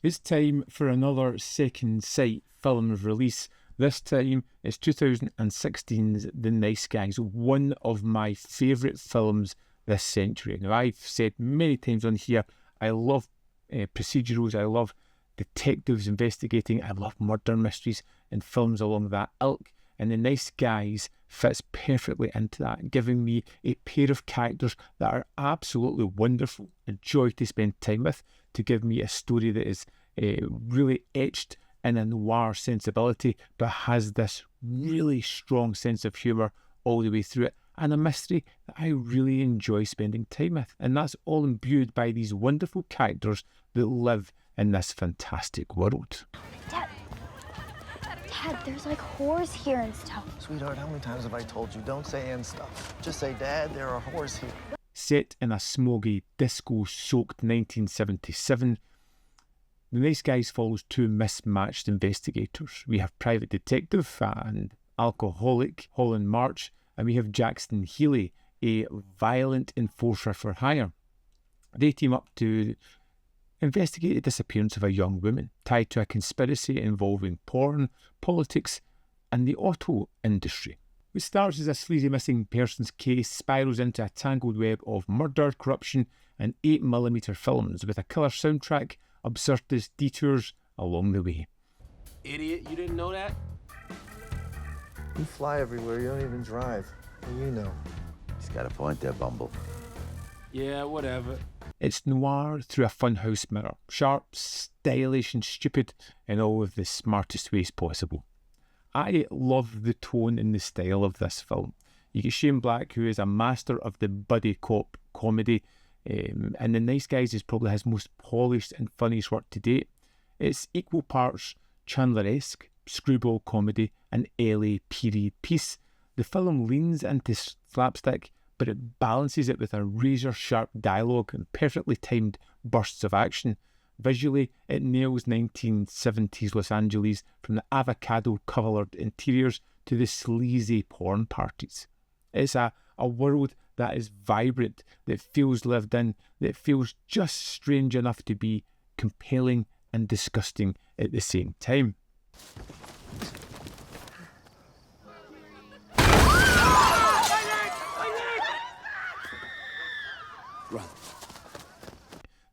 It's time for another Second Sight film release. This time it's 2016's The Nice Guys, one of my favourite films this century. Now, I've said many times on here, I love procedurals, I love detectives investigating, I love murder mysteries and films along that ilk. And The Nice Guys fits perfectly into that, giving me a pair of characters that are absolutely wonderful, a joy to spend time with, to give me a story that is really etched in a noir sensibility, but has this really strong sense of humour all the way through it, and a mystery that I really enjoy spending time with. And that's all imbued by these wonderful characters that live in this fantastic world. Dad, there's like whores here and stuff. Sweetheart, how many times have I told you, don't say and stuff. Just say, Dad, there are whores here. Set in a smoky, disco-soaked 1977, The Nice Guys follows two mismatched investigators. We have private detective and alcoholic Holland March, and we have Jackson Healy, a violent enforcer for hire. They team up to investigate the disappearance of a young woman tied to a conspiracy involving porn, politics, and the auto industry. What starts as a sleazy missing persons case spirals into a tangled web of murder, corruption, and 8mm films with a killer soundtrack, absurdist detours along the way. Idiot, you didn't know that? You fly everywhere, you don't even drive. What do you know? He's got a point there, Bumble. Yeah, whatever. It's noir through a funhouse mirror, sharp, stylish and stupid in all of the smartest ways possible. I love the tone and the style of this film. You get Shane Black, who is a master of the buddy cop comedy, and The Nice Guys is probably his most polished and funniest work to date. It's equal parts Chandler-esque, screwball comedy, and LA period piece. The film leans into slapstick, but it balances it with a razor-sharp dialogue and perfectly timed bursts of action. Visually, it nails 1970s Los Angeles, from the avocado-coloured interiors to the sleazy porn parties. It's a world that is vibrant, that feels lived in, that feels just strange enough to be compelling and disgusting at the same time. Run.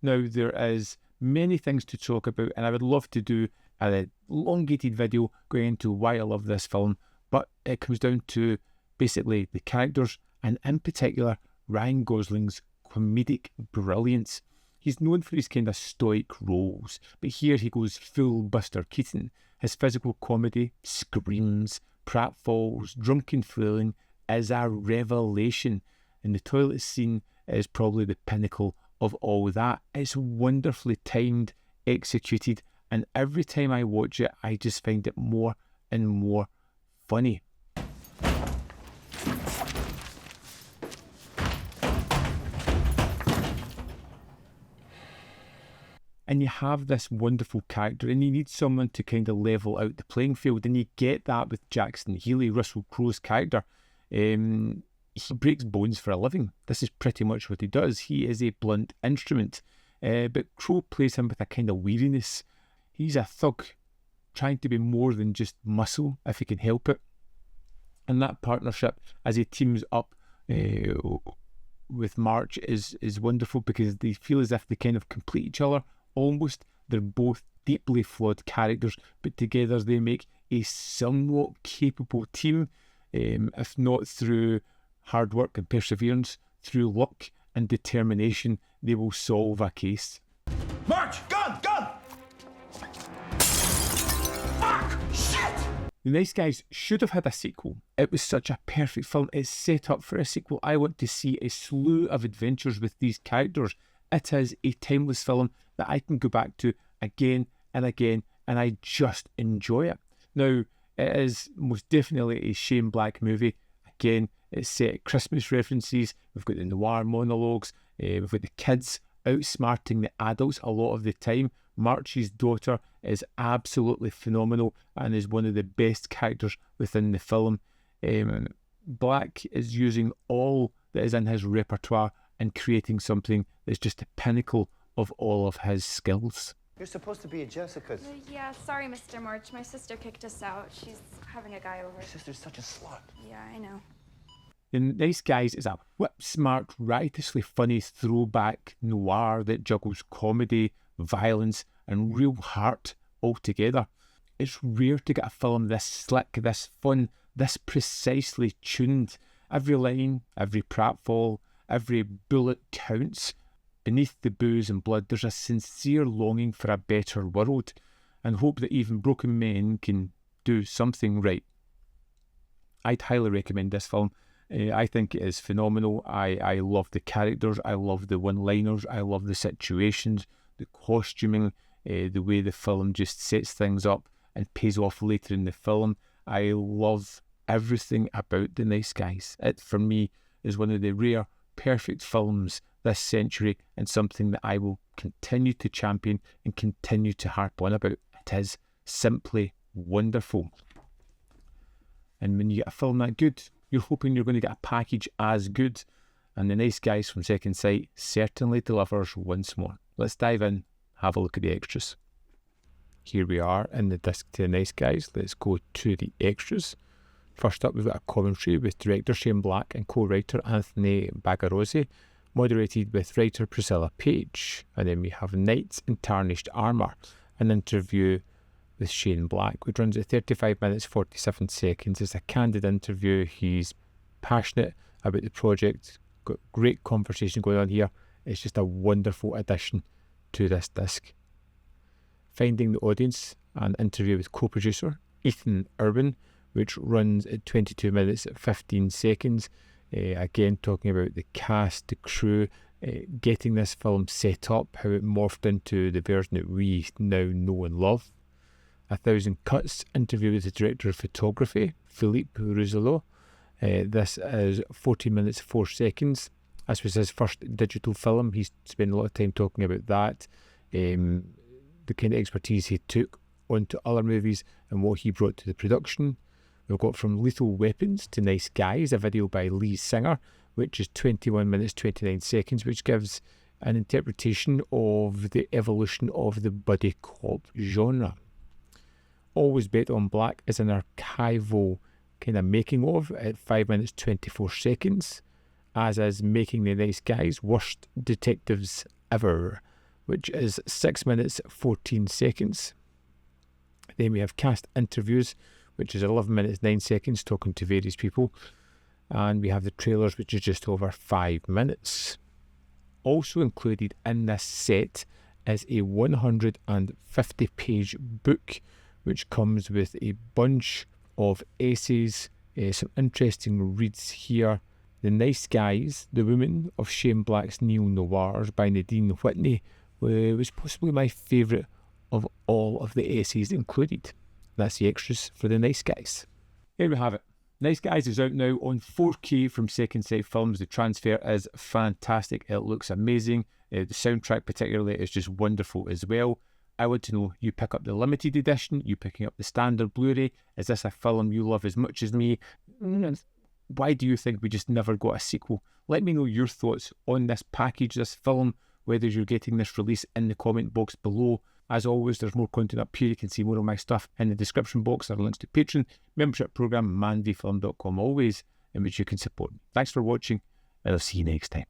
Now, there is many things to talk about, and I would love to do an elongated video going into why I love this film, but it comes down to basically the characters, and in particular Ryan Gosling's comedic brilliance. He's known for his kind of stoic roles, but here he goes full Buster Keaton. His physical comedy, screams, pratfalls, drunken fooling is a revelation, and the toilet scene is probably the pinnacle of all that. It's wonderfully timed, executed, and every time I watch it, I just find it more and more funny. And you have this wonderful character, and you need someone to kind of level out the playing field, and you get that with Jackson Healy, Russell Crowe's character. He breaks bones for a living. This is pretty much what he does. He is a blunt instrument, but Crowe plays him with a kind of weariness. He's a thug, trying to be more than just muscle, if he can help it. And that partnership, as he teams up with March, is wonderful, because they feel as if they kind of complete each other. Almost, they're both deeply flawed characters, but together they make a somewhat capable team, if not through hard work and perseverance, through luck and determination, they will solve a case. March! Gun! Fuck! Shit! The Nice Guys should have had a sequel. It was such a perfect film. It's set up for a sequel. I want to see a slew of adventures with these characters. It is a timeless film that I can go back to again and again, and I just enjoy it. Now, it is most definitely a Shane Black movie. Again, it's set at Christmas references. We've got the noir monologues. We've got the kids outsmarting the adults a lot of the time. March's daughter is absolutely phenomenal and is one of the best characters within the film. Black is using all that is in his repertoire and creating something that's just the pinnacle of all of his skills. You're supposed to be at Jessica's. Yeah, sorry, Mr. March. My sister kicked us out. She's having a guy over. Your sister's such a slut. Yeah, I know. The Nice Guys is a whip-smart, riotously funny throwback noir that juggles comedy, violence and real heart all together. It's rare to get a film this slick, this fun, this precisely tuned. Every line, every pratfall, every bullet counts. Beneath the booze and blood, there's a sincere longing for a better world and hope that even broken men can do something right. I'd highly recommend this film. I think it is phenomenal. I love the characters, I love the one-liners, I love the situations, the costuming, the way the film just sets things up and pays off later in the film. I love everything about The Nice Guys. It, for me, is one of the rare, perfect films this century and something that I will continue to champion and continue to harp on about. It is simply wonderful. And when you get a film that good, you're hoping you're going to get a package as good. And The Nice Guys from Second Sight certainly delivers once more. Let's dive in, have a look at the extras. Here we are in the disc to The Nice Guys. Let's go to the extras. First up, we've got a commentary with director Shane Black and co-writer Anthony Bagarozzi, moderated with writer Priscilla Page. And then we have Knights in Tarnished Armour, an interview with Shane Black, which runs at 35 minutes 47 seconds. It's a candid interview. He's passionate about the project, got great conversation going on here. It's just a wonderful addition to this disc. Finding the Audience, an interview with co-producer Ethan Irwin, which runs at 22 minutes 15 seconds. Again, talking about the cast, the crew, getting this film set up, how it morphed into the version that we now know and love. 1,000 Cuts, interview with the director of photography, Philippe Rousselot. This is 14 minutes 4 seconds. This was his first digital film. He's spent a lot of time talking about that, the kind of expertise he took onto other movies and what he brought to the production. We've got From Lethal Weapons to Nice Guys, a video by Lee Singer, which is 21 minutes 29 seconds, which gives an interpretation of the evolution of the buddy cop genre. Always Bet on Black is an archival kind of making of at 5 minutes 24 seconds, as is Making the Nice Guys, Worst Detectives Ever, which is 6 minutes 14 seconds. Then we have Cast Interviews, which is 11 minutes 9 seconds, talking to various people. And we have the trailers, which is just over 5 minutes. Also included in this set is a 150-page book, which comes with a bunch of essays, some interesting reads here. The Nice Guys, The Woman of Shane Black's Neo-noirs by Nadine Whitney was possibly my favourite of all of the essays included. That's the extras for The Nice Guys. Here we have it. Nice Guys is out now on 4K from Second Sight Films. The transfer is fantastic. It looks amazing. The soundtrack particularly is just wonderful as well. I want to know, you pick up the limited edition, you picking up the standard Blu-ray? Is this a film you love as much as me? Why do you think we just never got a sequel? Let me know your thoughts on this package, this film, whether you're getting this release in the comment box below. As always, there's more content up here. You can see more of my stuff in the description box. There are links to Patreon, membership program, ManVFilm.com always, in which you can support me. Thanks for watching, and I'll see you next time.